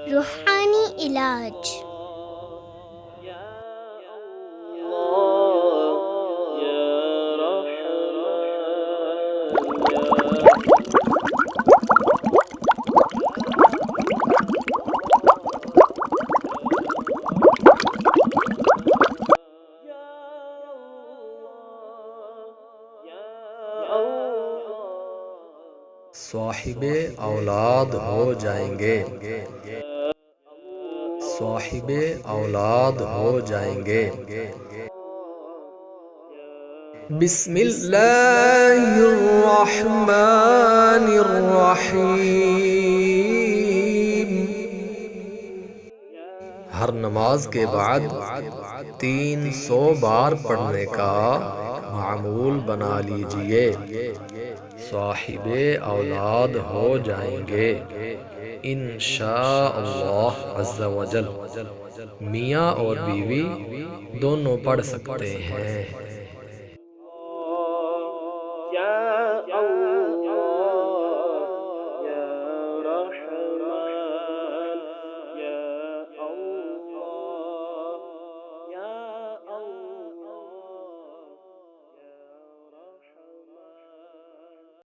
روحانی علاج۔ صاحب اولاد ہو جائیں گے، صاحب اولاد ہو جائیں گے۔ بسم اللہ الرحمن الرحیم۔ ہر نماز کے بعد 300 بار پڑھنے کا معمول بنا لیجئے، صاحب اولاد ہو جائیں گے انشاءاللہ عز و جل۔ میاں اور بیوی دونوں پڑھ سکتے ہیں۔